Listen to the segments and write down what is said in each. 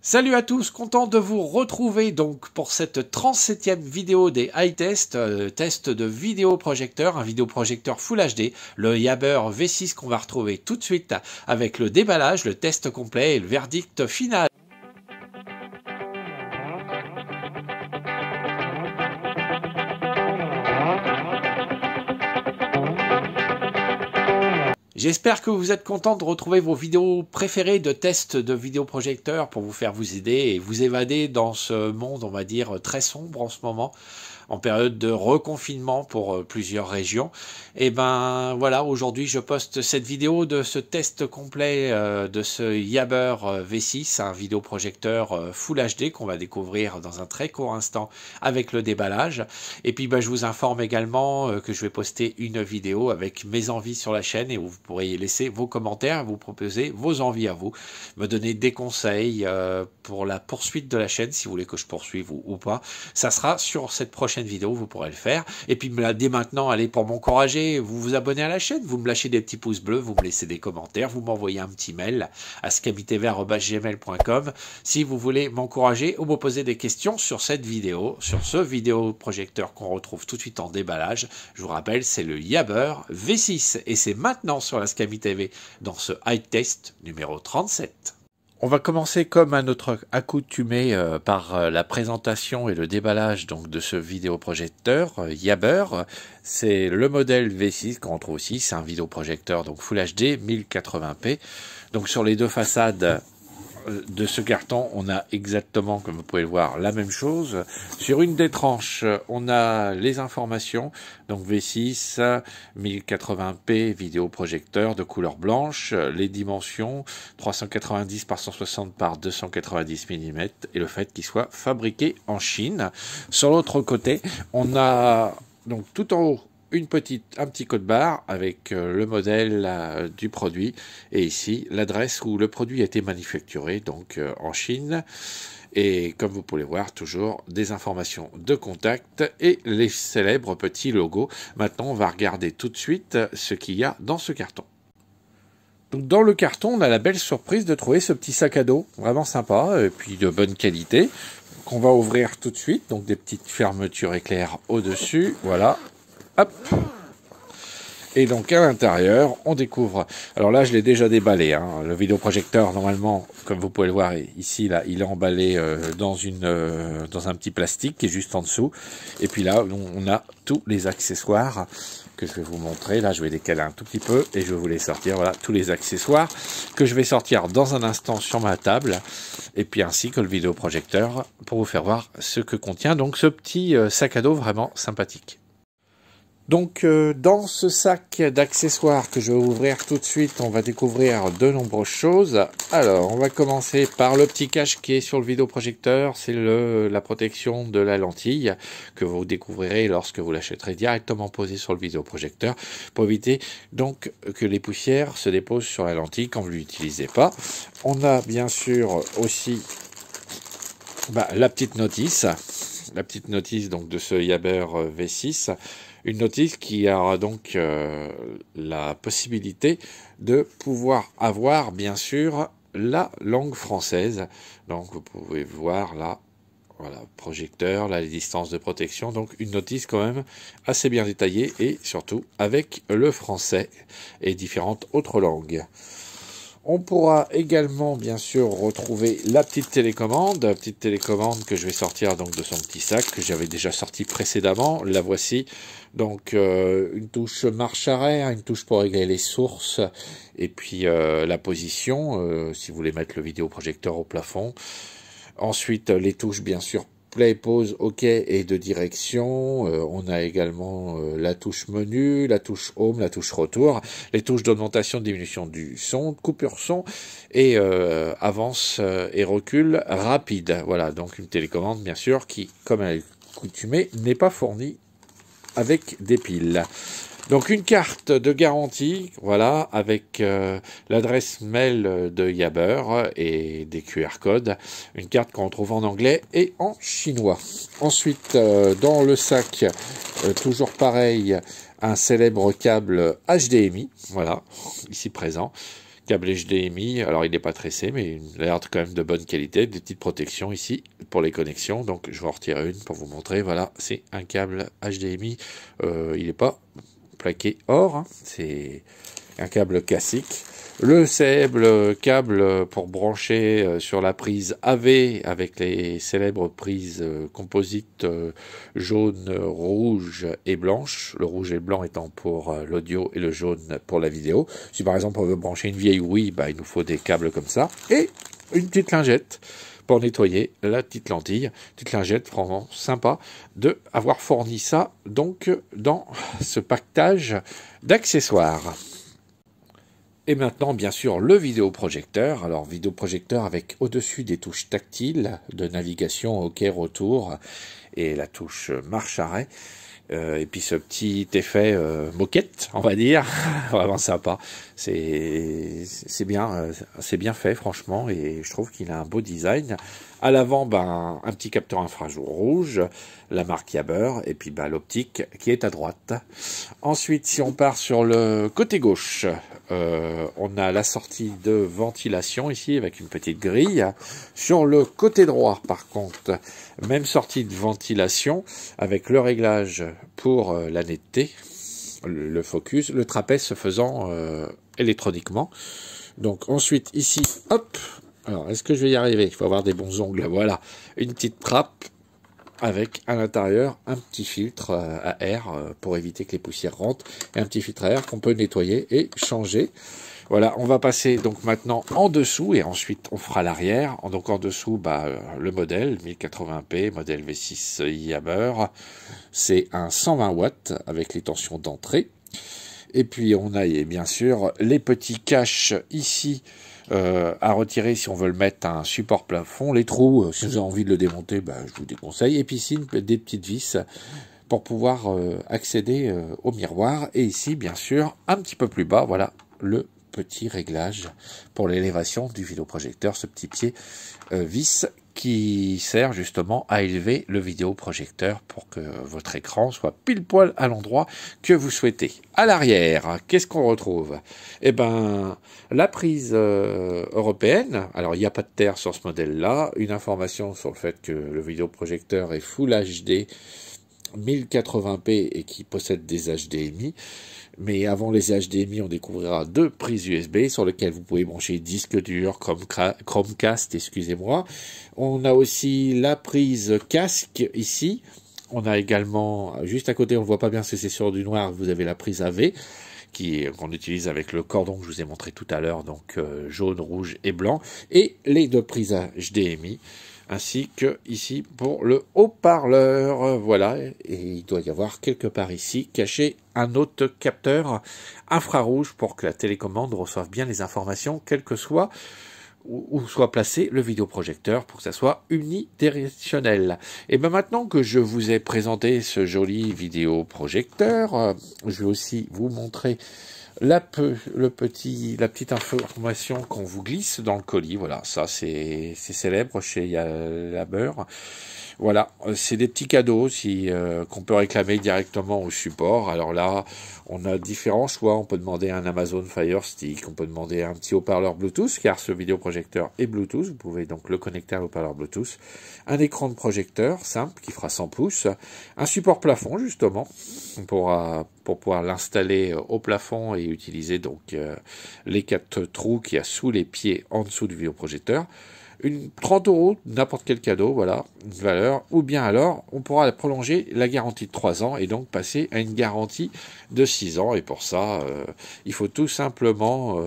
Salut à tous, content de vous retrouver donc pour cette 37e vidéo des iTest, test de vidéoprojecteur, un vidéoprojecteur Full HD, le Yabber V6 qu'on va retrouver tout de suite avec le déballage, le test complet et le verdict final. J'espère que vous êtes content de retrouver vos vidéos préférées de tests de vidéoprojecteurs pour vous faire vous aider et vous évader dans ce monde, on va dire, très sombre en ce moment, en période de reconfinement pour plusieurs régions. Et ben voilà, aujourd'hui je poste cette vidéo de ce test complet de ce Yabber V6, un vidéoprojecteur Full HD qu'on va découvrir dans un très court instant avec le déballage. Et puis ben, je vous informe également que je vais poster une vidéo avec mes envies sur la chaîne et où vous pourrez y laisser vos commentaires, vous proposer vos envies à vous, me donner des conseils pour la poursuite de la chaîne, si vous voulez que je poursuive ou pas. Ça sera sur cette prochaine vidéo, vous pourrez le faire. Et puis dès maintenant, allez, pour m'encourager, vous vous abonnez à la chaîne, vous me lâchez des petits pouces bleus, vous me laissez des commentaires, vous m'envoyez un petit mail à scamitv@gmail.com si vous voulez m'encourager ou me poser des questions sur cette vidéo, sur ce vidéoprojecteur qu'on retrouve tout de suite en déballage. Je vous rappelle, c'est le Yabber V6 et c'est maintenant sur la ScamitV dans ce iTest numéro 37. On va commencer comme à notre accoutumé par la présentation et le déballage donc de ce vidéoprojecteur Yabber. C'est le modèle V6 qu'on retrouve aussi, c'est un vidéoprojecteur donc Full HD 1080p. Donc sur les deux façades de ce carton, on a exactement, comme vous pouvez le voir, la même chose. Sur une des tranches, on a les informations, donc V6, 1080p, vidéoprojecteur de couleur blanche, les dimensions, 390 par 160 par 290 mm, et le fait qu'il soit fabriqué en Chine. Sur l'autre côté, on a donc tout en haut, un petit code barre avec le modèle du produit et ici l'adresse où le produit a été manufacturé, donc en Chine. Et comme vous pouvez voir, toujours des informations de contact et les célèbres petits logos. Maintenant, on va regarder tout de suite ce qu'il y a dans ce carton. Donc dans le carton, on a la belle surprise de trouver ce petit sac à dos, vraiment sympa et puis de bonne qualité, qu'on va ouvrir tout de suite. Donc des petites fermetures éclairs au-dessus, voilà. Hop. Et donc à l'intérieur, on découvre. Alors là, je l'ai déjà déballé. Hein. Le vidéoprojecteur, normalement, comme vous pouvez le voir ici, là, il est emballé dans un petit plastique qui est juste en dessous. Et puis là, on a tous les accessoires que je vais vous montrer. Là, je vais décaler un tout petit peu et je vais vous les sortir. Voilà, tous les accessoires que je vais sortir dans un instant sur ma table. Et puis ainsi que le vidéoprojecteur pour vous faire voir ce que contient donc ce petit sac à dos vraiment sympathique. Donc dans ce sac d'accessoires que je vais ouvrir tout de suite, on va découvrir de nombreuses choses. Alors on va commencer par le petit cache qui est sur le vidéoprojecteur, c'est la protection de la lentille que vous découvrirez lorsque vous l'achèterez directement posée sur le vidéoprojecteur pour éviter donc que les poussières se déposent sur la lentille quand vous ne l'utilisez pas. On a bien sûr aussi la petite notice donc de ce Yabber V6. Une notice qui aura donc la possibilité de pouvoir avoir, bien sûr, la langue française. Donc, vous pouvez voir là, voilà, projecteur, là, les distances de protection. Donc, une notice quand même assez bien détaillée et surtout avec le français et différentes autres langues. On pourra également, bien sûr, retrouver la petite télécommande que je vais sortir donc de son petit sac, que j'avais déjà sorti précédemment. La voici. Donc, une touche marche-arrêt, une touche pour régler les sources, et puis la position, si vous voulez mettre le vidéoprojecteur au plafond. Ensuite, les touches, bien sûr, play, pause, OK et de direction. On a également la touche menu, la touche home, la touche retour, les touches d'augmentation, diminution du son, coupure son et avance et recul rapide. Voilà, donc une télécommande bien sûr qui, comme elle est coutumée, n'est pas fournie avec des piles. Donc une carte de garantie, voilà, avec l'adresse mail de Yabber et des QR codes. Une carte qu'on retrouve en anglais et en chinois. Ensuite, dans le sac, toujours pareil, un célèbre câble HDMI, voilà, ici présent, câble HDMI, alors il n'est pas tressé, mais il a l'air quand même de bonne qualité, des petites protections ici pour les connexions, donc je vais en retirer une pour vous montrer, voilà, c'est un câble HDMI, il n'est pas plaqué or, hein, c'est un câble classique. Le célèbre câble pour brancher sur la prise AV avec les célèbres prises composites jaune, rouge et blanche. Le rouge et le blanc étant pour l'audio et le jaune pour la vidéo. Si par exemple on veut brancher une vieille Wii, bah, il nous faut des câbles comme ça. Et une petite lingette pour nettoyer la petite lentille. Petite lingette vraiment sympa de avoir fourni ça donc dans ce pactage d'accessoires. Et maintenant, bien sûr, le vidéoprojecteur. Alors, vidéoprojecteur avec au-dessus des touches tactiles de navigation, OK, retour, et la touche marche-arrêt. Et puis ce petit effet moquette, on va dire, vraiment sympa. C'est bien fait, franchement, et je trouve qu'il a un beau design. À l'avant, ben, un petit capteur infrajour rouge, la marque Yaber, et puis ben, l'optique qui est à droite. Ensuite, si on part sur le côté gauche, on a la sortie de ventilation ici avec une petite grille. Sur le côté droit, par contre, même sortie de ventilation avec le réglage pour la netteté, le focus, le trapèze se faisant électroniquement. Donc ensuite ici, hop, alors est-ce que je vais y arriver? Il faut avoir des bons ongles, voilà, une petite trappe avec à l'intérieur un petit filtre à air pour éviter que les poussières rentrent, et un petit filtre à air qu'on peut nettoyer et changer. Voilà, on va passer donc maintenant en dessous et ensuite on fera l'arrière. Donc en dessous, bah, le modèle 1080p, modèle V6 Yammer, c'est un 120 watts avec les tensions d'entrée. Et puis on a bien sûr les petits caches ici à retirer si on veut le mettre à un support plafond. Les trous, si vous avez envie de le démonter, bah, je vous déconseille. Et puis ici, des petites vis pour pouvoir accéder au miroir. Et ici, bien sûr, un petit peu plus bas, voilà le petit réglage pour l'élévation du vidéoprojecteur, ce petit pied vis qui sert justement à élever le vidéoprojecteur pour que votre écran soit pile poil à l'endroit que vous souhaitez. À l'arrière, qu'est-ce qu'on retrouve? Eh ben, la prise européenne. Alors, il n'y a pas de terre sur ce modèle-là. Une information sur le fait que le vidéoprojecteur est Full HD 1080p et qui possède des HDMI. Mais avant les HDMI, on découvrira deux prises USB sur lesquelles vous pouvez brancher disque dur, Chromecast, excusez-moi. On a aussi la prise casque ici. On a également, juste à côté, on ne voit pas bien si c'est sur du noir, vous avez la prise AV qu'on utilise avec le cordon que je vous ai montré tout à l'heure, donc jaune, rouge et blanc. Et les deux prises HDMI. Ainsi que ici pour le haut-parleur, voilà, et il doit y avoir quelque part ici caché un autre capteur infrarouge pour que la télécommande reçoive bien les informations, quel que soit où soit placé le vidéoprojecteur pour que ça soit unidirectionnel. Et bien maintenant que je vous ai présenté ce joli vidéoprojecteur, je vais aussi vous montrer la petite information qu'on vous glisse dans le colis. Voilà, ça c'est célèbre chez Yammer. Voilà, c'est des petits cadeaux qu'on peut réclamer directement au support. Alors là, on a différents choix. On peut demander un Amazon Fire Stick, on peut demander un petit haut-parleur Bluetooth, car ce vidéoprojecteur est Bluetooth. Vous pouvez donc le connecter à l'haut-parleur Bluetooth. Un écran de projecteur simple qui fera 100 pouces. Un support plafond, justement, pour pouvoir l'installer au plafond et utiliser donc les 4 trous qu'il y a sous les pieds en dessous du vidéoprojecteur. 30 €, n'importe quel cadeau, voilà, une valeur, ou bien alors, on pourra prolonger la garantie de 3 ans et donc passer à une garantie de 6 ans. Et pour ça, il faut tout simplement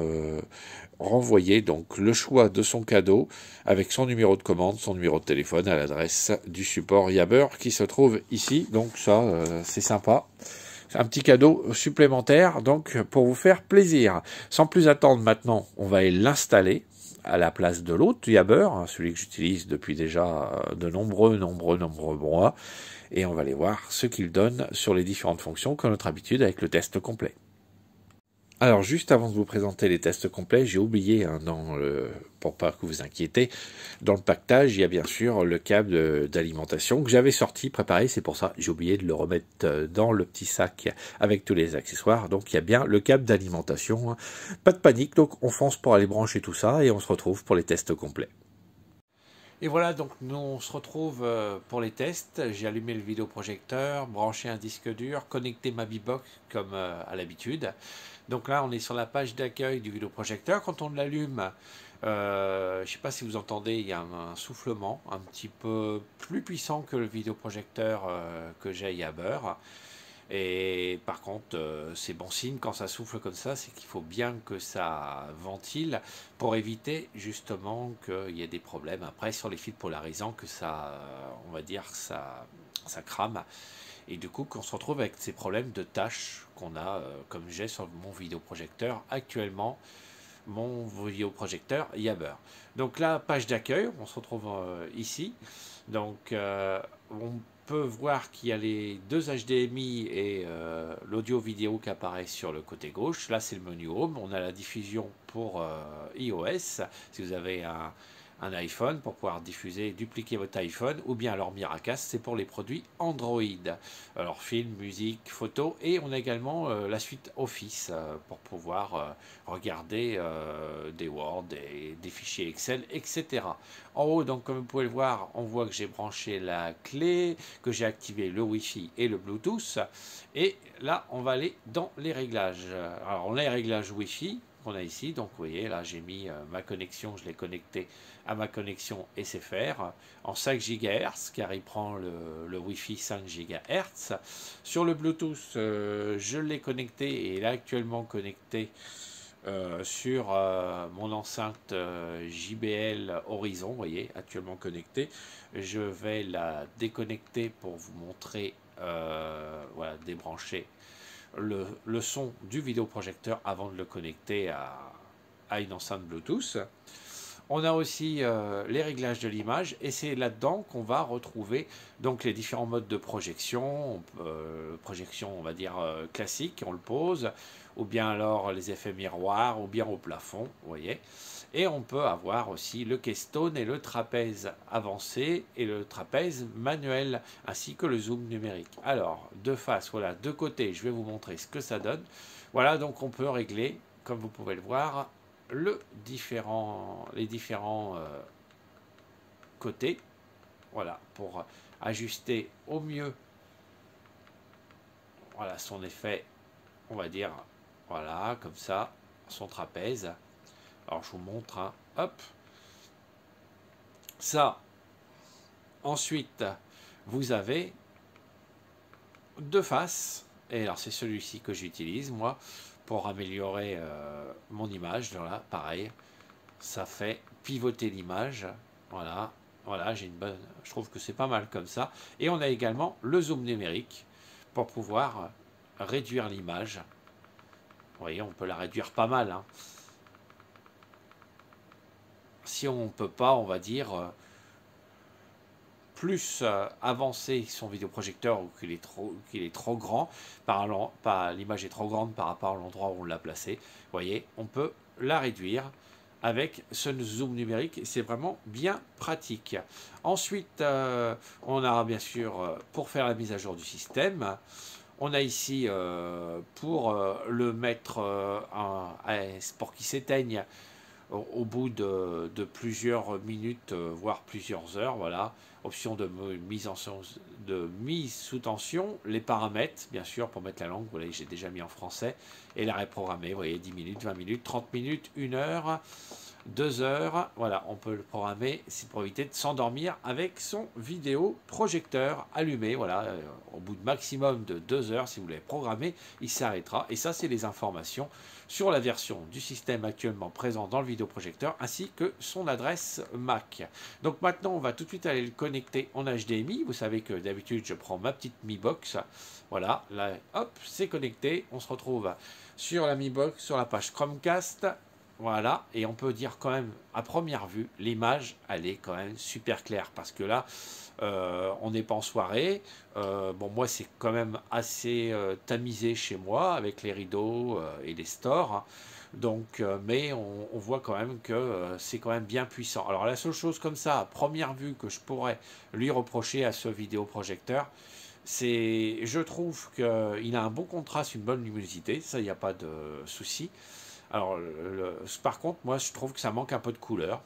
renvoyer donc le choix de son cadeau avec son numéro de commande, son numéro de téléphone à l'adresse du support Yammer qui se trouve ici. Donc ça, c'est sympa. C'est un petit cadeau supplémentaire, donc pour vous faire plaisir. Sans plus attendre maintenant, on va l'installer à la place de l'autre Yammer, celui que j'utilise depuis déjà de nombreux mois, et on va aller voir ce qu'il donne sur les différentes fonctions comme notre habitude avec le test complet. Alors, juste avant de vous présenter les tests complets, j'ai oublié, hein, pour pas que vous inquiétez, dans le pactage, il y a bien sûr le câble d'alimentation que j'avais sorti, préparé, c'est pour ça, j'ai oublié de le remettre dans le petit sac avec tous les accessoires. Donc, il y a bien le câble d'alimentation, hein. Pas de panique, donc on fonce pour aller brancher tout ça et on se retrouve pour les tests complets. Et voilà, donc nous on se retrouve pour les tests. J'ai allumé le vidéoprojecteur, branché un disque dur, connecté ma Bbox comme à l'habitude. Donc là on est sur la page d'accueil du vidéoprojecteur. Quand on l'allume, je ne sais pas si vous entendez, il y a un soufflement un petit peu plus puissant que le vidéoprojecteur que j'ai Yabber. Et par contre, c'est bon signe quand ça souffle comme ça, c'est qu'il faut bien que ça ventile pour éviter justement qu'il y ait des problèmes après sur les fils polarisants, que ça, on va dire, ça crame. Et du coup, qu'on se retrouve avec ces problèmes de tâches qu'on a, comme j'ai sur mon vidéoprojecteur actuellement, mon vidéoprojecteur Yabber. Donc là, page d'accueil, on se retrouve ici. Donc on peut voir qu'il y a les deux HDMI et l'audio vidéo qui apparaissent sur le côté gauche. Là, c'est le menu Home. On a la diffusion pour iOS. Si vous avez un iPhone pour pouvoir diffuser, dupliquer votre iPhone, ou bien alors Miracast, c'est pour les produits Android. Alors film, musique, photo, et on a également la suite Office pour pouvoir regarder des Word, des fichiers Excel, etc. En haut, donc comme vous pouvez le voir, on voit que j'ai branché la clé, que j'ai activé le Wi-Fi et le Bluetooth, et là on va aller dans les réglages. Alors on a les réglages Wi-Fi qu'on a ici, donc vous voyez là j'ai mis ma connexion, je l'ai connecté à ma connexion SFR en 5 GHz car il prend le Wi-Fi 5 GHz. Sur le Bluetooth, je l'ai connecté et il est actuellement connecté sur mon enceinte JBL Horizon, vous voyez, actuellement connecté. Je vais la déconnecter pour vous montrer, voilà, débrancher le son du vidéoprojecteur avant de le connecter à une enceinte Bluetooth. On a aussi les réglages de l'image et c'est là-dedans qu'on va retrouver donc les différents modes de projection, projection on va dire classique, on le pose, ou bien alors les effets miroirs, ou bien au plafond, vous voyez. Et on peut avoir aussi le keystone et le trapèze avancé et le trapèze manuel, ainsi que le zoom numérique. Alors, de face, voilà, de côté, je vais vous montrer ce que ça donne. Voilà, donc on peut régler, comme vous pouvez le voir, les différents côtés, voilà, pour ajuster au mieux, voilà, son effet, on va dire, voilà, comme ça, son trapèze. Alors je vous montre, hein, hop, ça. Ensuite, vous avez deux faces, et alors c'est celui-ci que j'utilise moi pour améliorer mon image. Voilà, pareil, ça fait pivoter l'image. Voilà, voilà, j'ai une bonne, je trouve que c'est pas mal comme ça. Et on a également le zoom numérique pour pouvoir réduire l'image. Vous voyez, on peut la réduire pas mal, hein. Si on ne peut pas, on va dire, plus avancer son vidéoprojecteur ou qu'il est trop grand, l'image est trop grande par rapport à l'endroit où on l'a placé, vous voyez, on peut la réduire avec ce zoom numérique, et c'est vraiment bien pratique. Ensuite, on a bien sûr, pour faire la mise à jour du système, on a ici, pour le mettre pour qu'il s'éteigne au bout de plusieurs minutes, voire plusieurs heures, voilà. Option de mise sous tension, les paramètres, bien sûr, pour mettre la langue, voilà, j'ai déjà mis en français, et la reprogrammer, vous voyez, 10 minutes, 20 minutes, 30 minutes, 1 heure, 2 heures, voilà, on peut le programmer, c'est pour éviter de s'endormir avec son vidéoprojecteur allumé, voilà, au bout de maximum de 2 heures, si vous l'avez programmé, il s'arrêtera, et ça, c'est les informations sur la version du système actuellement présent dans le vidéoprojecteur, ainsi que son adresse MAC. Donc maintenant, on va tout de suite aller le connecter en HDMI, vous savez que d'habitude, je prends ma petite Mi Box, voilà, là, hop, c'est connecté, on se retrouve sur la Mi Box, sur la page Chromecast. Voilà, et on peut dire quand même, à première vue, l'image, elle est quand même super claire, parce que là, on n'est pas en soirée. Bon, moi, c'est quand même assez tamisé chez moi, avec les rideaux et les stores, hein. Donc, mais on voit quand même que c'est quand même bien puissant. Alors, la seule chose comme ça, à première vue, que je pourrais lui reprocher à ce vidéoprojecteur, c'est, je trouve qu'il a un bon contraste, une bonne luminosité, ça, il n'y a pas de souci. Alors, par contre, moi, je trouve que ça manque un peu de couleur.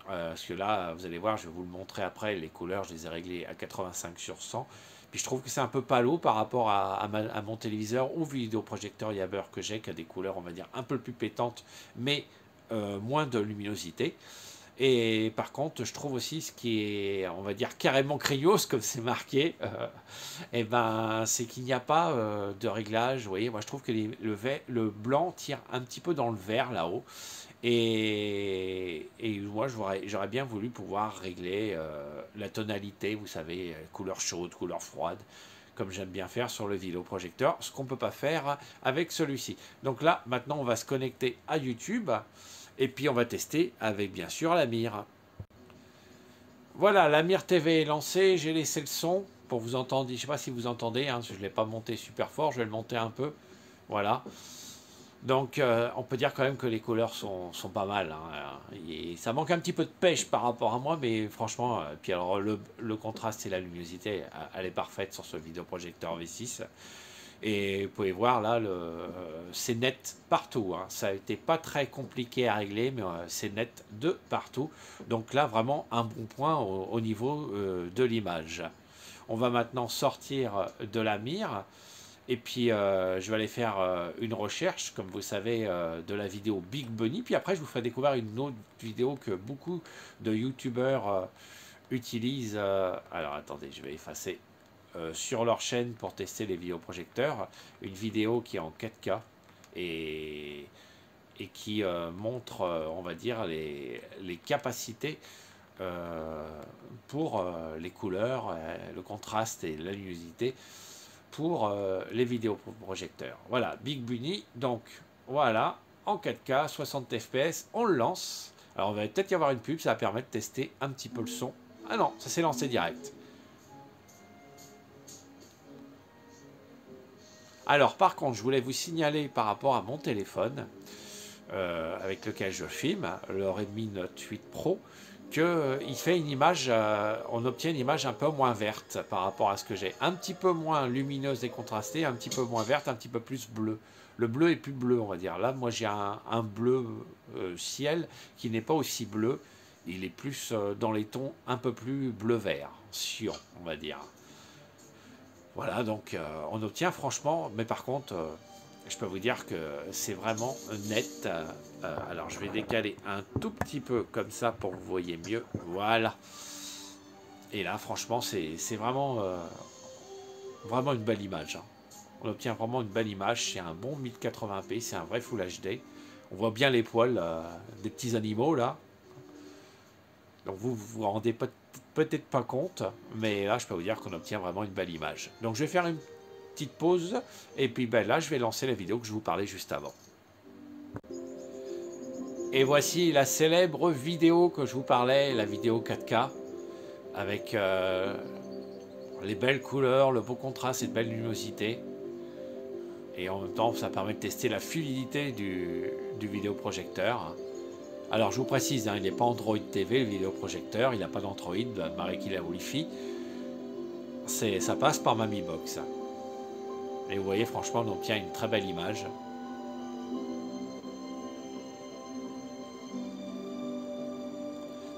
Parce que là, vous allez voir, je vais vous le montrer après, les couleurs, je les ai réglées à 85 sur 100. Puis je trouve que c'est un peu pâle par rapport à mon téléviseur ou vidéoprojecteur Yabber que j'ai, qui a des couleurs, on va dire, un peu plus pétantes, mais moins de luminosité. Et par contre, je trouve aussi ce qui est, on va dire, carrément craignos, comme c'est marqué, et ben, c'est qu'il n'y a pas de réglage. Vous voyez, moi je trouve que le blanc tire un petit peu dans le vert là-haut. Et moi, j'aurais bien voulu pouvoir régler la tonalité, vous savez, couleur chaude, couleur froide, comme j'aime bien faire sur le vidéoprojecteur, ce qu'on ne peut pas faire avec celui-ci. Donc là, maintenant, on va se connecter à YouTube, et puis on va tester avec, bien sûr, la mire. Voilà, la mire TV est lancée, j'ai laissé le son pour vous entendre, je ne sais pas si vous entendez, hein, parce que je ne l'ai pas monté super fort, je vais le monter un peu, voilà. Donc on peut dire quand même que les couleurs sont pas mal, hein. Et ça manque un petit peu de pêche par rapport à moi, mais franchement, puis alors le contraste et la luminosité, elle est parfaite sur ce vidéoprojecteur V6. Et vous pouvez voir là, c'est net partout, hein. Ça a été pas très compliqué à régler, mais c'est net de partout. Donc là, vraiment un bon point au niveau de l'image. On va maintenant sortir de la mire. Et puis, je vais aller faire une recherche, comme vous savez, de la vidéo Big Bunny. Puis après, je vous ferai découvrir une autre vidéo que beaucoup de youtubeurs utilisent. Alors, attendez, je vais effacer sur leur chaîne pour tester les vidéoprojecteurs. Une vidéo qui est en 4K et qui montre, on va dire, les capacités pour les couleurs, le contraste et la luminosité pour les vidéoprojecteurs. Voilà, Big Bunny, donc voilà, en 4K, 60 fps, on le lance. Alors on va peut-être y avoir une pub, ça va permettre de tester un petit peu le son. Ah non, ça s'est lancé direct. Alors par contre, je voulais vous signaler par rapport à mon téléphone, avec lequel je filme, le Redmi Note 8 Pro, qu'il fait une image, on obtient une image un peu moins verte par rapport à ce que j'ai. Un petit peu moins lumineuse et contrastée, un petit peu moins verte, un petit peu plus bleu. Le bleu est plus bleu, on va dire. Là, moi, j'ai un bleu ciel qui n'est pas aussi bleu. Il est plus dans les tons un peu plus bleu-vert, cyan, on va dire. Voilà, donc on obtient franchement, mais par contre, je peux vous dire que c'est vraiment net. Alors je vais décaler un tout petit peu comme ça pour que vous voyez mieux. Voilà. Et là, franchement, c'est vraiment, vraiment une belle image, hein. On obtient vraiment une belle image. C'est un bon 1080p, c'est un vrai Full HD. On voit bien les poils des petits animaux là. Donc vous vous rendez peut-être pas compte, mais là je peux vous dire qu'on obtient vraiment une belle image. Donc je vais faire une petite pause, et puis ben, là je vais lancer la vidéo que je vous parlais juste avant. Et voici la célèbre vidéo que je vous parlais, la vidéo 4K, avec les belles couleurs, le beau contraste et de belle luminosité. Et en même temps ça permet de tester la fluidité du vidéoprojecteur. Alors je vous précise, hein, il n'est pas Android TV, le vidéoprojecteur, il n'a pas d'Android, malgré qu'il a Wi-Fi. Ça passe par ma Mi Box. Et vous voyez, franchement, on obtient une très belle image.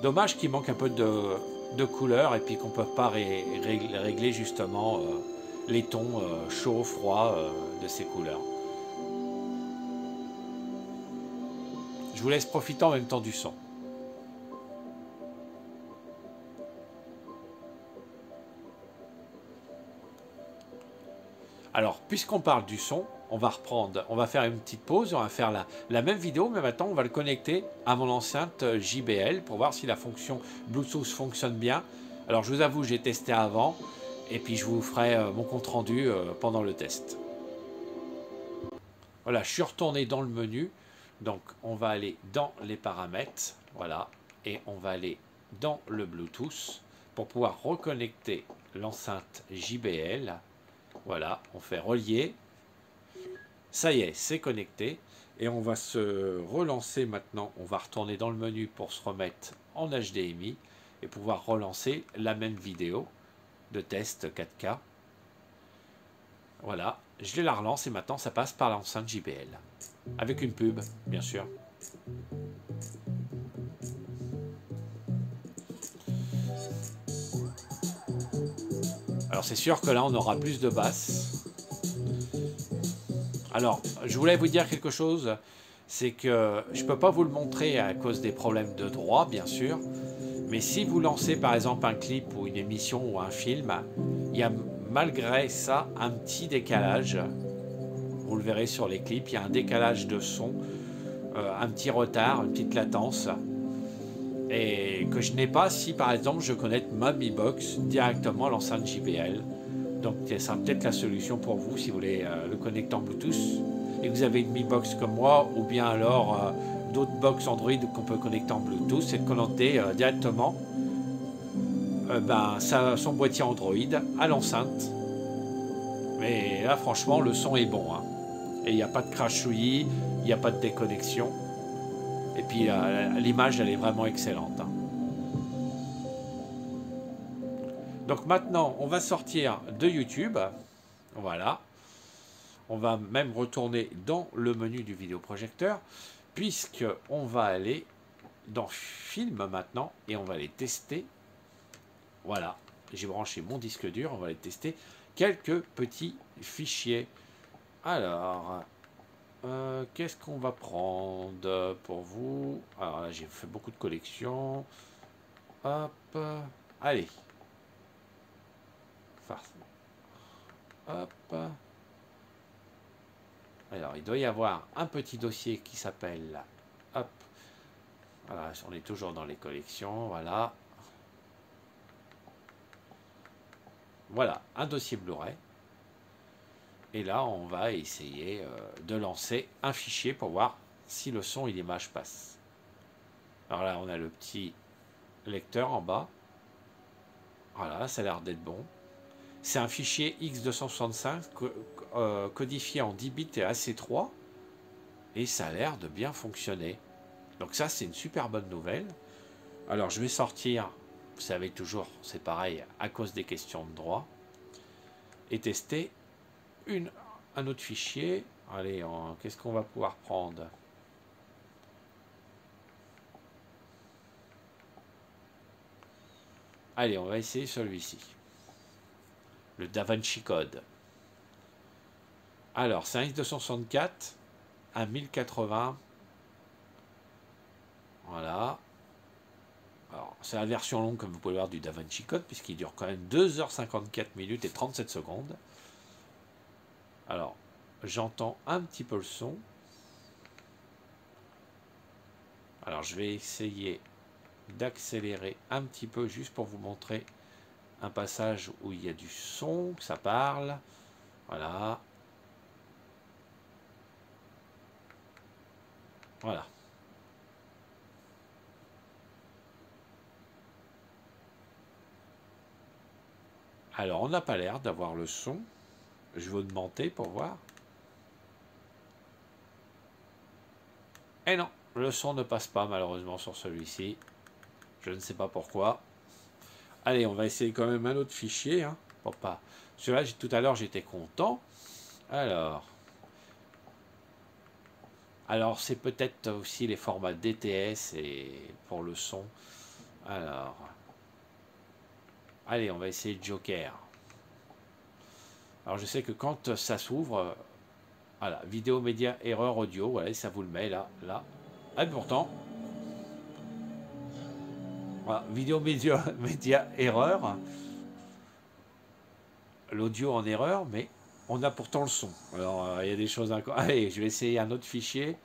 Dommage qu'il manque un peu de couleur et puis qu'on ne peut pas régler justement les tons chauds, froids de ces couleurs. Je vous laisse profiter en même temps du son. Alors, puisqu'on parle du son, on va reprendre, on va faire une petite pause, on va faire la même vidéo, mais maintenant on va le connecter à mon enceinte JBL pour voir si la fonction Bluetooth fonctionne bien. Alors je vous avoue, j'ai testé avant, et puis je vous ferai mon compte rendu pendant le test. Voilà, je suis retourné dans le menu. Donc on va aller dans les paramètres, voilà, et on va aller dans le Bluetooth pour pouvoir reconnecter l'enceinte JBL. Voilà, on fait relier. Ça y est, c'est connecté. Et on va se relancer maintenant. On va retourner dans le menu pour se remettre en HDMI et pouvoir relancer la même vidéo de test 4K. Voilà, je la relance et maintenant ça passe par l'enceinte JBL. Avec une pub, bien sûr. Alors c'est sûr que là on aura plus de basses. Alors je voulais vous dire quelque chose, c'est que je ne peux pas vous le montrer à cause des problèmes de droit bien sûr, mais si vous lancez par exemple un clip ou une émission ou un film, il y a malgré ça un petit décalage. Vous le verrez sur les clips, il y a un décalage de son, un petit retard, une petite latence. Et que je n'ai pas si par exemple je connecte ma Mi Box directement à l'enceinte JBL. Donc ça sera peut-être la solution pour vous si vous voulez le connecter en Bluetooth et que vous avez une Mi Box comme moi ou bien alors d'autres box Android qu'on peut connecter en Bluetooth, c'est de connecter directement son boîtier Android à l'enceinte. Mais là franchement le son est bon, hein. Et il n'y a pas de crashouillis, il n'y a pas de déconnexion. Et puis l'image elle est vraiment excellente, hein. Donc maintenant, on va sortir de YouTube. Voilà. On va même retourner dans le menu du vidéoprojecteur, puisqu'on va aller dans Film maintenant et on va aller tester. Voilà. J'ai branché mon disque dur, on va aller tester quelques petits fichiers. Alors, qu'est-ce qu'on va prendre pour vous? Alors là, j'ai fait beaucoup de collections. Hop. Allez. Hop. Alors, il doit y avoir un petit dossier qui s'appelle... Hop. Voilà, on est toujours dans les collections. Voilà. Voilà, un dossier Blu-ray. Et là, on va essayer de lancer un fichier pour voir si le son et l'image passent. Alors là, on a le petit lecteur en bas. Voilà, ça a l'air d'être bon. C'est un fichier X265 codifié en 10 bits et AC3 et ça a l'air de bien fonctionner. Donc ça, c'est une super bonne nouvelle. Alors je vais sortir, vous savez toujours, c'est pareil, à cause des questions de droit, et tester un autre fichier. Allez, qu'est-ce qu'on va pouvoir prendre? Allez, on va essayer celui-ci. Le DaVinci Code. Alors, c'est un X264 à 1080. Voilà. Alors, c'est la version longue, comme vous pouvez le voir, du DaVinci Code, puisqu'il dure quand même 2h54 minutes et 37 secondes. Alors, j'entends un petit peu le son. Alors, je vais essayer d'accélérer un petit peu, juste pour vous montrer un passage où il y a du son, que ça parle. Voilà. Voilà. Alors, on n'a pas l'air d'avoir le son. Je vais augmenter pour voir. Et non, le son ne passe pas malheureusement sur celui-ci. Je ne sais pas pourquoi. Allez, on va essayer quand même un autre fichier, hein, pour pas... Celui-là, tout à l'heure, j'étais content. Alors c'est peut-être aussi les formats DTS et pour le son. Alors, allez, on va essayer Joker. Alors je sais que quand ça s'ouvre, voilà, vidéo média erreur audio, voilà, ça vous le met là. Ah, pourtant, voilà, vidéo média erreur, l'audio en erreur, mais on a pourtant le son. Alors il y a des choses encore. Allez, je vais essayer un autre fichier.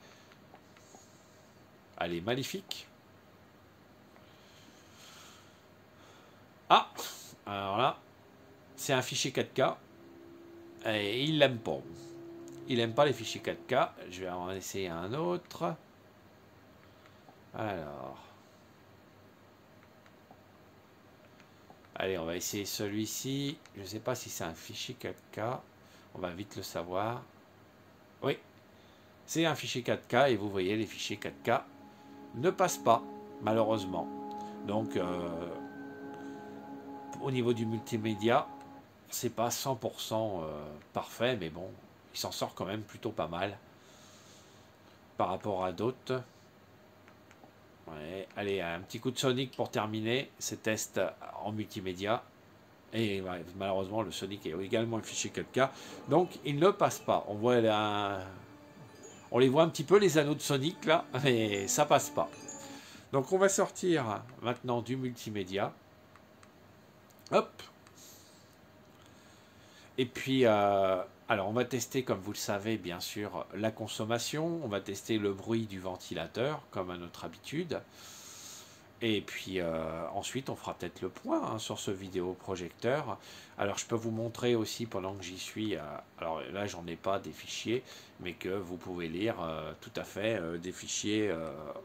Allez, magnifique. Ah, alors là, c'est un fichier 4K et il l'aime pas. il n'aime pas les fichiers 4K. Je vais en essayer un autre. Alors. Allez, on va essayer celui-ci. Je ne sais pas si c'est un fichier 4K. On va vite le savoir. Oui, c'est un fichier 4K et vous voyez, les fichiers 4K ne passent pas, malheureusement. Donc, au niveau du multimédia, c'est pas 100% parfait, mais bon, il s'en sort quand même plutôt pas mal par rapport à d'autres. Ouais, allez, un petit coup de Sonic pour terminer ces tests en multimédia. Et ouais, malheureusement, le Sonic est également un fichier 4K, donc il ne passe pas. On voit on les voit un petit peu, les anneaux de Sonic là, mais ça passe pas. Donc on va sortir maintenant du multimédia. Hop. Et puis, alors on va tester, comme vous le savez, bien sûr, la consommation. On va tester le bruit du ventilateur, comme à notre habitude. Et puis ensuite, on fera peut-être le point sur ce vidéoprojecteur. Alors, je peux vous montrer aussi, pendant que j'y suis, alors là, j'en ai pas des fichiers, mais que vous pouvez lire tout à fait des fichiers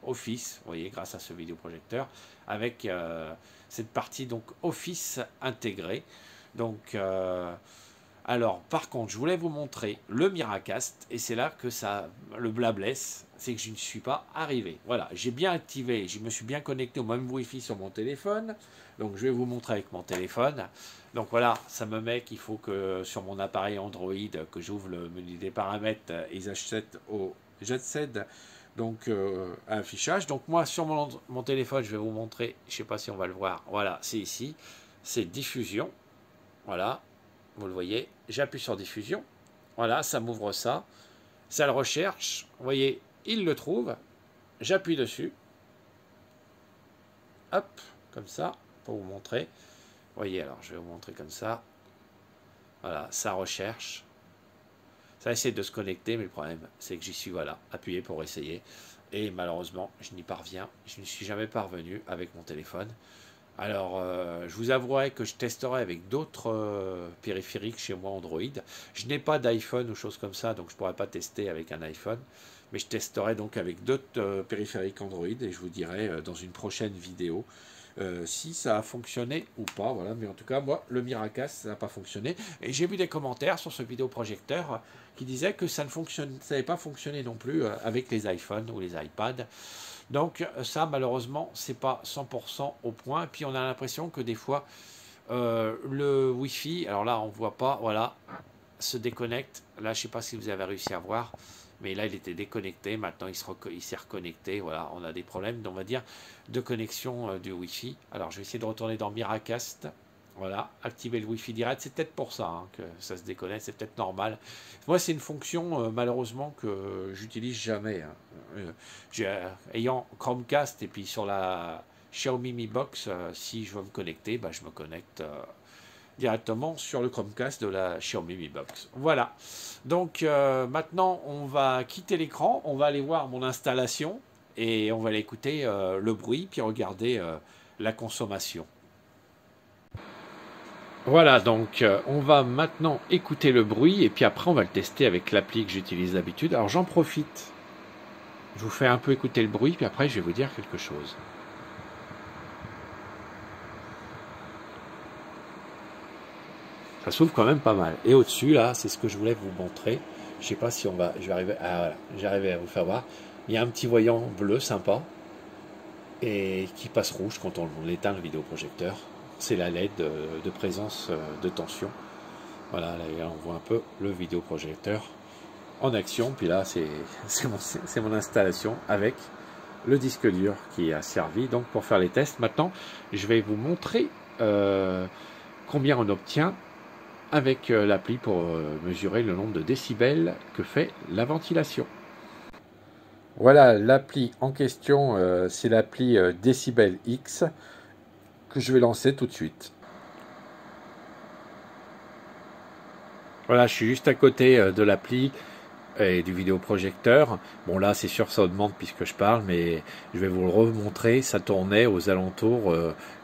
Office, vous voyez, grâce à ce vidéoprojecteur, avec cette partie donc Office intégrée. Donc, alors, par contre, je voulais vous montrer le Miracast, et c'est là que le blâme blesse, c'est que je ne suis pas arrivé. Voilà, j'ai bien activé, je me suis bien connecté au même Wi-Fi sur mon téléphone, donc je vais vous montrer avec mon téléphone. Donc voilà, ça me met qu'il faut que sur mon appareil Android, que j'ouvre le menu des paramètres, et j'accède donc à affichage. Donc moi, sur mon téléphone, je vais vous montrer, je ne sais pas si on va le voir, voilà, c'est ici, c'est diffusion, voilà. Vous le voyez, j'appuie sur diffusion. Voilà, ça m'ouvre ça. Ça le recherche. Vous voyez, il le trouve. J'appuie dessus. Hop, comme ça, pour vous montrer. Vous voyez, alors je vais vous montrer comme ça. Voilà, ça recherche. Ça essaie de se connecter, mais le problème, c'est que j'y suis, voilà, appuyé pour essayer. Et malheureusement, je n'y parviens. Je n'y suis jamais parvenu avec mon téléphone. Alors, je vous avouerai que je testerai avec d'autres périphériques chez moi Android. Je n'ai pas d'iPhone ou choses comme ça, donc je ne pourrai pas tester avec un iPhone. Mais je testerai donc avec d'autres périphériques Android et je vous dirai dans une prochaine vidéo si ça a fonctionné ou pas. Voilà. Mais en tout cas, moi, le Miracast, ça n'a pas fonctionné. Et j'ai vu des commentaires sur ce vidéoprojecteur qui disaient que ça n'avait pas fonctionné non plus avec les iPhones ou les iPads. Donc ça, malheureusement, c'est pas 100% au point. Et puis on a l'impression que des fois, le Wi-Fi, alors là, on voit pas, voilà, se déconnecte. Là, je sais pas si vous avez réussi à voir, mais là, il était déconnecté. Maintenant, il s'est reconnecté. Voilà, on a des problèmes, on va dire, de connexion du Wi-Fi. Alors, je vais essayer de retourner dans Miracast. Voilà, activer le Wi-Fi direct, c'est peut-être pour ça que ça se déconnecte, c'est peut-être normal. Moi, c'est une fonction, malheureusement, que j'utilise jamais. Ayant Chromecast et puis sur la Xiaomi Mi Box, si je veux me connecter, je me connecte directement sur le Chromecast de la Xiaomi Mi Box. Voilà. Donc, maintenant, on va quitter l'écran, on va aller voir mon installation et on va aller écouter le bruit, puis regarder la consommation. Voilà, donc on va maintenant écouter le bruit et puis après on va le tester avec l'appli que j'utilise d'habitude. Alors j'en profite, je vous fais un peu écouter le bruit puis après je vais vous dire quelque chose. Ça s'ouvre quand même pas mal. Et au-dessus là, c'est ce que je voulais vous montrer. Je sais pas si je vais arriver, voilà, j'arrive à vous faire voir. Il y a un petit voyant bleu sympa et qui passe rouge quand on éteint le vidéoprojecteur. C'est la LED de présence de tension. Voilà, là on voit un peu le vidéoprojecteur en action. Puis là, c'est mon installation avec le disque dur qui a servi donc pour faire les tests. Maintenant, je vais vous montrer combien on obtient avec l'appli pour mesurer le nombre de décibels que fait la ventilation. Voilà, l'appli en question, c'est l'appli Decibel X que je vais lancer tout de suite. Voilà, je suis juste à côté de l'appli et du vidéoprojecteur. Bon là, c'est sûr, ça augmente puisque je parle, mais je vais vous le remontrer. Ça tournait aux alentours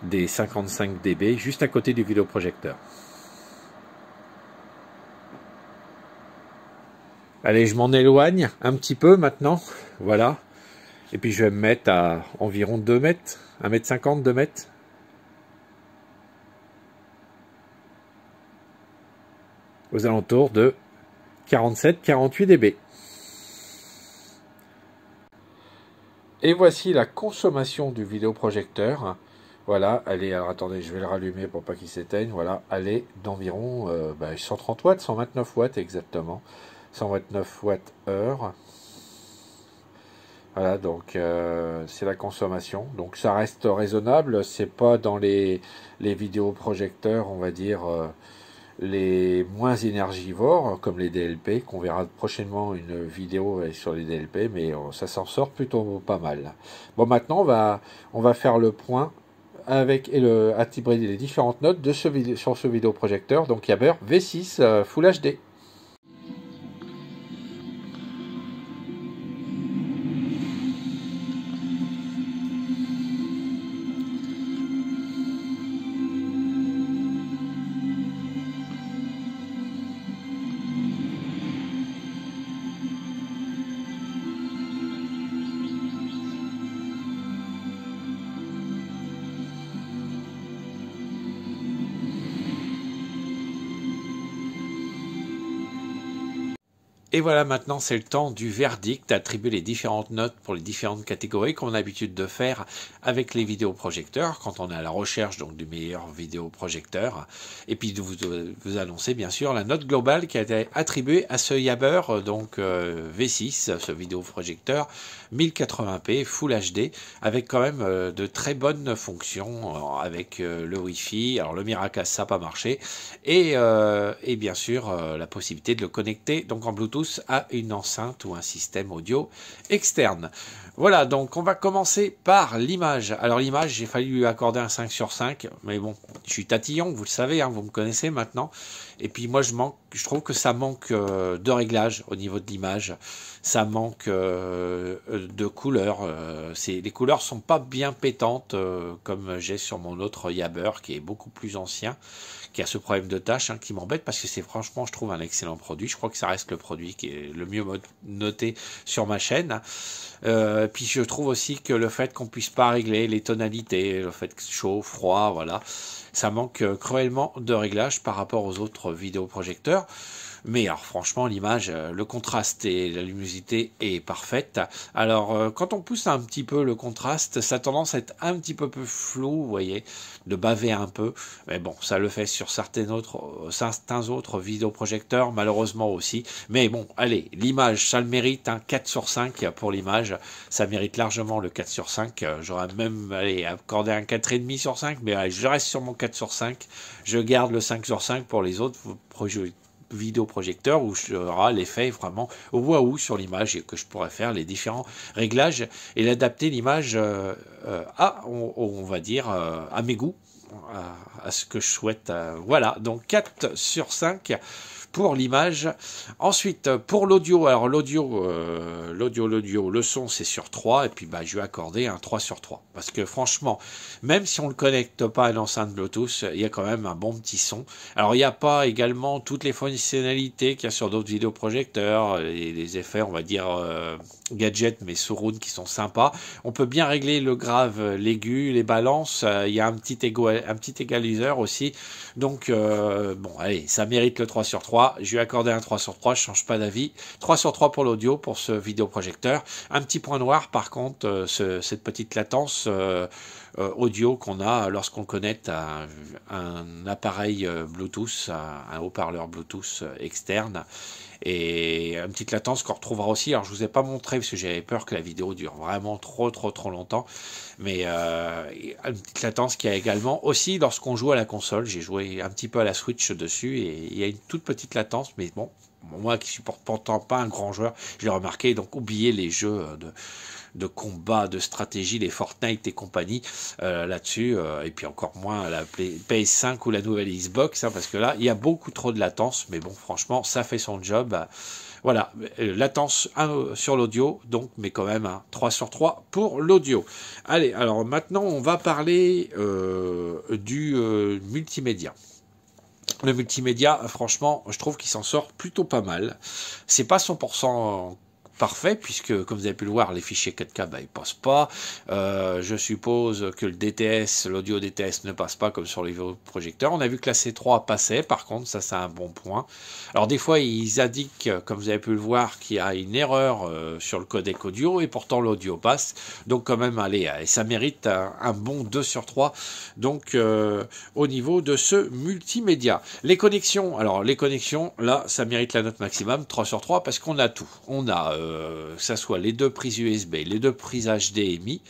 des 55 dB, juste à côté du vidéoprojecteur. Allez, je m'en éloigne un petit peu maintenant. Voilà. Et puis je vais me mettre à environ 2 mètres, 1,50 m, 2 mètres. Aux alentours de 47-48 dB. Et voici la consommation du vidéoprojecteur. Voilà, elle est, alors attendez, je vais le rallumer pour pas qu'il s'éteigne. Voilà, elle est d'environ 130 watts, 129 watts exactement. 129 watts heure. Voilà, donc c'est la consommation. Donc ça reste raisonnable. C'est pas dans les vidéoprojecteurs, on va dire, les moins énergivores, comme les DLP, qu'on verra prochainement une vidéo sur les DLP, mais ça s'en sort plutôt pas mal. Bon, maintenant on va faire le point avec attirer les différentes notes de sur ce vidéoprojecteur. Donc Yabber V6 Full HD. Et voilà, maintenant c'est le temps du verdict, attribuer les différentes notes pour les différentes catégories qu'on a l'habitude de faire avec les vidéoprojecteurs, quand on est à la recherche donc du meilleur vidéoprojecteur. Et puis de vous annoncer bien sûr la note globale qui a été attribuée à ce Yabber, donc V6, ce vidéoprojecteur 1080p Full HD, avec quand même de très bonnes fonctions, avec le Wi-Fi, alors le Miracast ça n'a pas marché, et bien sûr la possibilité de le connecter donc en Bluetooth à une enceinte ou un système audio externe. Voilà, donc on va commencer par l'image. Alors l'image, j'ai failli lui accorder un 5 sur 5, mais bon, je suis tatillon, vous le savez, hein, vous me connaissez maintenant. Et puis moi, je trouve que ça manque de réglage au niveau de l'image. Ça manque de couleurs. Les couleurs sont pas bien pétantes, comme j'ai sur mon autre Yabber, qui est beaucoup plus ancien, qui a ce problème de tâche, hein, qui m'embête, parce que c'est franchement, je trouve, un excellent produit. Je crois que ça reste le produit qui est le mieux noté sur ma chaîne. Puis je trouve aussi que le fait qu'on puisse pas régler les tonalités, le fait que chaud, froid, voilà, ça manque cruellement de réglage par rapport aux autres vidéoprojecteurs. Mais alors franchement l'image, le contraste et la luminosité est parfaite. Alors quand on pousse un petit peu le contraste, ça a tendance à être un petit peu plus flou, vous voyez, de baver un peu. Mais bon, ça le fait sur certains autres vidéoprojecteurs, malheureusement aussi. Mais bon, allez, l'image, ça le mérite, un 4 sur 5 pour l'image. Ça mérite largement le 4 sur 5. J'aurais même accordé un 4,5 sur 5, mais allez, je reste sur mon 4 sur 5. Je garde le 5 sur 5 pour les autres vidéoprojecteur où j'aurai l'effet vraiment au waouh sur l'image et que je pourrais faire les différents réglages et l'adapter l'image on va dire à mes goûts, à ce que je souhaite. Voilà, donc 4 sur 5 pour l'image. Ensuite, pour l'audio, alors l'audio, le son c'est sur 3 et puis bah, je vais accorder un 3 sur 3 parce que franchement, même si on ne le connecte pas à une enceinte Bluetooth, il y a quand même un bon petit son. Alors il n'y a pas également toutes les fonctionnalités qu'il y a sur d'autres vidéoprojecteurs, les effets on va dire gadgets mais surround qui sont sympas. On peut bien régler le grave, l'aigu, les balances, il y a un petit égaliseur aussi. Donc bon allez, ça mérite le 3 sur 3. Je lui ai accordé un 3 sur 3, je change pas d'avis. 3 sur 3 pour l'audio, pour ce vidéoprojecteur. Un petit point noir par contre, cette petite latence audio qu'on a lorsqu'on connecte à un appareil Bluetooth, un haut-parleur Bluetooth externe. Et une petite latence qu'on retrouvera aussi. Alors je vous ai pas montré parce que j'avais peur que la vidéo dure vraiment trop longtemps. Mais une petite latence qui a également aussi lorsqu'on joue à la console. J'ai joué un petit peu à la Switch dessus et il y a une toute petite latence. Mais bon, moi qui supporte pourtant pas un grand joueur, je l'ai remarqué. Donc oubliez les jeux de combat, de stratégie, les Fortnite et compagnie là-dessus, et puis encore moins la PS5 ou la nouvelle Xbox, hein, parce que là, il y a beaucoup trop de latence, mais bon, franchement, ça fait son job. Voilà, latence 1 sur l'audio, donc, mais quand même un 3 sur 3 pour l'audio. Allez, alors maintenant, on va parler du multimédia. Le multimédia, franchement, je trouve qu'il s'en sort plutôt pas mal. C'est pas 100% parfait, puisque, comme vous avez pu le voir, les fichiers 4K, bah, ils passent pas. Je suppose que le DTS, l'audio DTS ne passe pas comme sur les vidéoprojecteurs. On a vu que la C3 passait, par contre, ça c'est un bon point. Alors des fois, ils indiquent, comme vous avez pu le voir, qu'il y a une erreur sur le codec audio, et pourtant l'audio passe. Donc quand même, allez, ça mérite un bon 2 sur 3. Donc au niveau de ce multimédia. Les connexions, alors les connexions, là, ça mérite la note maximum, 3 sur 3, parce qu'on a tout. On a que ça soit les deux prises USB, les deux prises HDMI,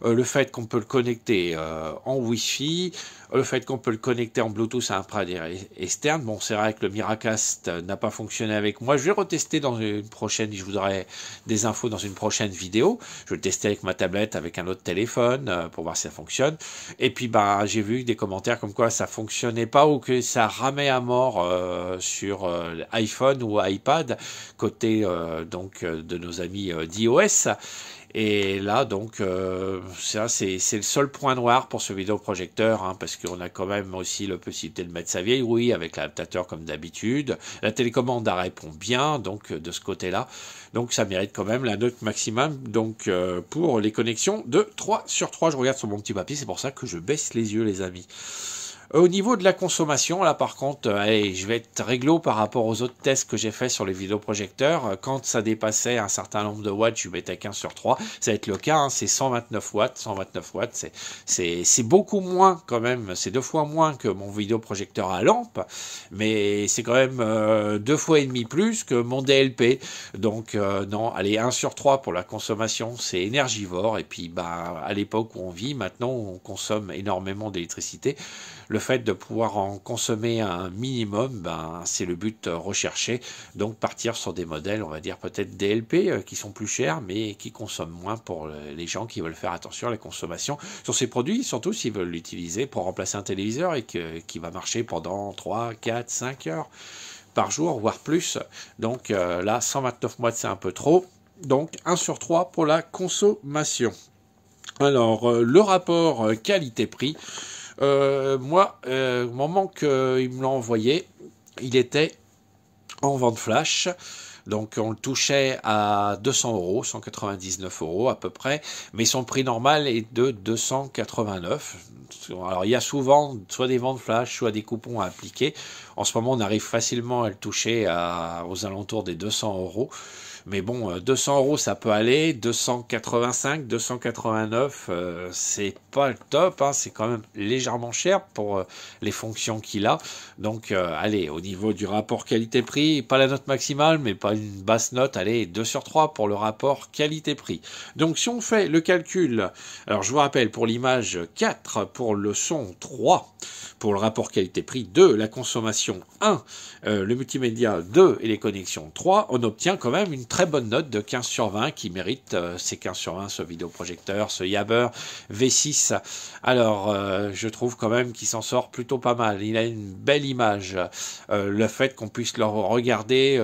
le fait qu'on peut le connecter en Wi-Fi, le fait qu'on peut le connecter en Bluetooth à un pad externe. Bon, c'est vrai que le Miracast n'a pas fonctionné avec moi. Je vais retester dans une prochaine, je vous donnerai des infos dans une prochaine vidéo. Je vais le tester avec ma tablette, avec un autre téléphone, pour voir si ça fonctionne. Et puis, bah, j'ai vu des commentaires comme quoi ça fonctionnait pas ou que ça ramait à mort sur iPhone ou iPad, côté donc de nos amis d'iOS. Et là, donc, ça, c'est le seul point noir pour ce vidéoprojecteur, hein, parce qu'on a quand même aussi la possibilité de mettre sa vieille Wii avec l'adaptateur comme d'habitude. La télécommande répond bien, donc, de ce côté-là. Donc, ça mérite quand même la note maximum. Donc, pour les connexions de 3 sur 3, je regarde sur mon petit papier, c'est pour ça que je baisse les yeux, les amis. Au niveau de la consommation, là par contre, allez, je vais être réglo par rapport aux autres tests que j'ai fait sur les vidéoprojecteurs. Quand ça dépassait un certain nombre de watts, je mettais 15 sur 3. Ça va être le cas, hein, c'est 129 watts. 129 watts, c'est beaucoup moins quand même. C'est 2 fois moins que mon vidéoprojecteur à lampe, mais c'est quand même 2 fois et demi plus que mon DLP. Donc non, allez, 1 sur 3 pour la consommation, c'est énergivore. Et puis bah à l'époque où on vit, maintenant on consomme énormément d'électricité. Le fait de pouvoir en consommer un minimum, ben, c'est le but recherché. Donc partir sur des modèles, on va dire peut-être DLP, qui sont plus chers, mais qui consomment moins pour les gens qui veulent faire attention à la consommation sur ces produits, surtout s'ils veulent l'utiliser pour remplacer un téléviseur et qui va marcher pendant 3, 4, 5 heures par jour, voire plus. Donc là, 129 watts, c'est un peu trop. Donc 1 sur 3 pour la consommation. Alors, le rapport qualité-prix, moi, au moment qu'il me l'a envoyé, il était en vente flash. Donc on le touchait à 200 €, 199 € à peu près, mais son prix normal est de 289. Alors il y a souvent soit des ventes flash, soit des coupons à appliquer. En ce moment, on arrive facilement à le toucher aux alentours des 200 €. Mais bon, 200 €, ça peut aller. 285, 289, c'est pas le top, hein, c'est quand même légèrement cher pour les fonctions qu'il a. Donc, allez, au niveau du rapport qualité-prix, pas la note maximale, mais pas une basse note, allez, 2 sur 3 pour le rapport qualité-prix. Donc, si on fait le calcul, alors je vous rappelle, pour l'image 4, pour le son 3, pour le rapport qualité-prix 2, la consommation 1, le multimédia 2 et les connexions 3, on obtient quand même une très bonne note de 15 sur 20 qui mérite ces 15 sur 20, ce vidéoprojecteur, ce Yabber V6. Alors, je trouve quand même qu'il s'en sort plutôt pas mal. Il a une belle image. Le fait qu'on puisse le regarder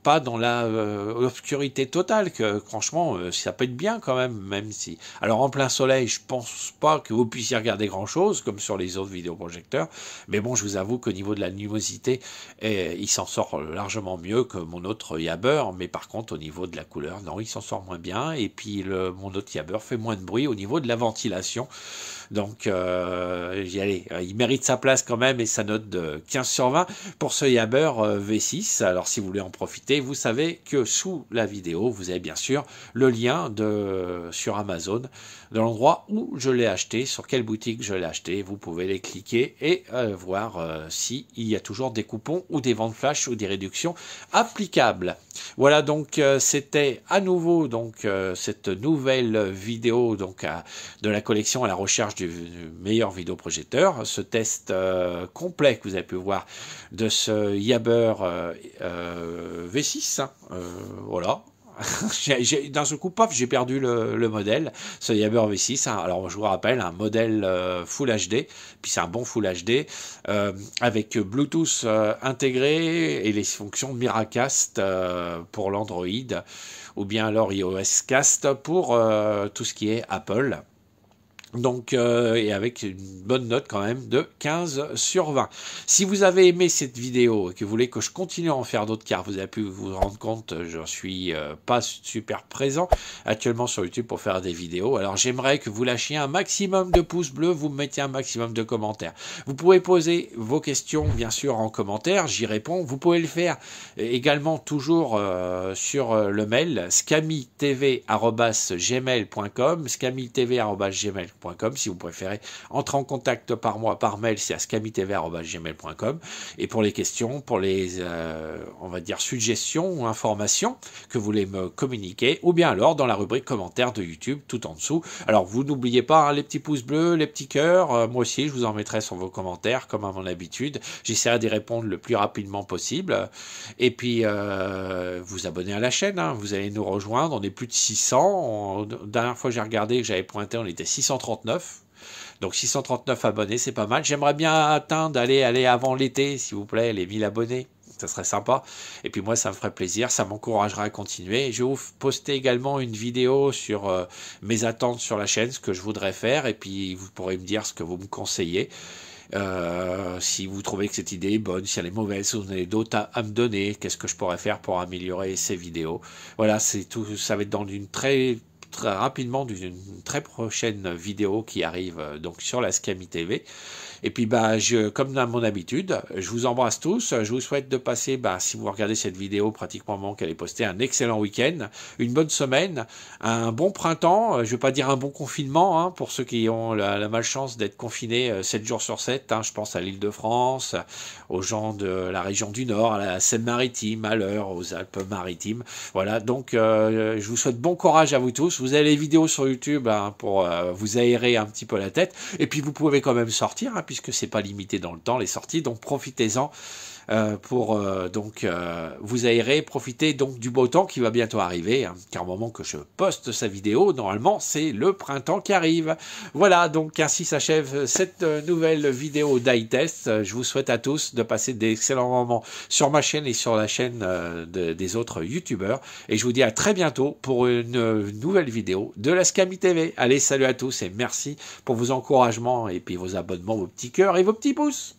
pas dans la obscurité totale, que franchement, ça peut être bien quand même si... Alors, en plein soleil, je pense pas que vous puissiez regarder grand-chose, comme sur les autres vidéoprojecteurs. Mais bon, je vous avoue qu'au niveau de la luminosité, il s'en sort largement mieux que mon autre Yabber, mais par contre au niveau de la couleur, non, il s'en sort moins bien. Et puis mon autre Yabber fait moins de bruit au niveau de la ventilation. Donc, il mérite sa place quand même et sa note de 15 sur 20 pour ce Yabber V6. Alors, si vous voulez en profiter, vous savez que sous la vidéo, vous avez bien sûr le lien sur Amazon, de l'endroit où je l'ai acheté, sur quelle boutique je l'ai acheté. Vous pouvez les cliquer et voir s'il y a toujours des coupons ou des ventes flash ou des réductions applicables. Voilà, donc c'était à nouveau cette nouvelle vidéo de la collection à la recherche du meilleur vidéoprojecteur. Ce test complet que vous avez pu voir de ce Yabber V6. Voilà. D'un seul coup, paf, j'ai perdu le modèle, ce Yabber V6. Alors, je vous rappelle, un modèle Full HD, puis c'est un bon Full HD, avec Bluetooth intégré et les fonctions Miracast pour l'Android, ou bien alors iOS Cast pour tout ce qui est Apple. Donc, et avec une bonne note quand même de 15 sur 20. Si vous avez aimé cette vidéo et que vous voulez que je continue à en faire d'autres, car vous avez pu vous rendre compte, je suis pas super présent actuellement sur YouTube pour faire des vidéos. Alors j'aimerais que vous lâchiez un maximum de pouces bleus, vous me mettiez un maximum de commentaires. Vous pouvez poser vos questions bien sûr en commentaire, j'y réponds. Vous pouvez le faire également toujours sur le mail scamitv@gmail.com, scamitv@gmail.com. Si vous préférez entrer en contact par moi par mail, c'est à scamitv@gmail.com. Et pour les questions, pour les on va dire suggestions ou informations que vous voulez me communiquer, ou bien alors dans la rubrique commentaires de YouTube tout en dessous. Alors vous n'oubliez pas hein, les petits pouces bleus, les petits cœurs, moi aussi je vous en mettrai sur vos commentaires comme à mon habitude. J'essaierai d'y répondre le plus rapidement possible. Et puis vous abonnez à la chaîne, hein. Vous allez nous rejoindre, on est plus de 600. Dernière fois j'ai regardé, que j'avais pointé, on était 639. Donc 639 abonnés, c'est pas mal. J'aimerais bien atteindre, aller avant l'été, s'il vous plaît, les 1000 abonnés. Ça serait sympa. Et puis moi, ça me ferait plaisir, ça m'encouragera à continuer. Je vais vous poster également une vidéo sur mes attentes sur la chaîne, ce que je voudrais faire. Et puis vous pourrez me dire ce que vous me conseillez. Si vous trouvez que cette idée est bonne, si elle est mauvaise, si vous en avez d'autres à me donner, qu'est-ce que je pourrais faire pour améliorer ces vidéos. Voilà, c'est tout. Ça va être dans une très rapidement d'une très prochaine vidéo qui arrive donc sur la Scami TV. Et puis comme à mon habitude, je vous embrasse tous. Je vous souhaite de passer, si vous regardez cette vidéo pratiquement au moment qu'elle est postée, un excellent week-end, une bonne semaine, un bon printemps. Je vais pas dire un bon confinement hein, pour ceux qui ont la malchance d'être confinés 7 jours sur 7. Hein, je pense à l'Île-de-France, aux gens de la région du Nord, à la Seine-Maritime, à l'Eure, aux Alpes-Maritimes. Voilà, donc je vous souhaite bon courage à vous tous. Vous avez les vidéos sur YouTube hein, pour vous aérer un petit peu la tête. Et puis vous pouvez quand même sortir, hein, puisque c'est pas limité dans le temps les sorties, donc profitez-en pour vous aérer, profitez donc du beau temps qui va bientôt arriver, hein, car au moment que je poste sa vidéo, normalement c'est le printemps qui arrive. Voilà, donc ainsi s'achève cette nouvelle vidéo d'iTest. Je vous souhaite à tous de passer d'excellents moments sur ma chaîne et sur la chaîne des autres youtubeurs, et je vous dis à très bientôt pour une nouvelle vidéo de la Scami TV. Allez, salut à tous et merci pour vos encouragements et puis vos abonnements, vos petits cœurs et vos petits pouces.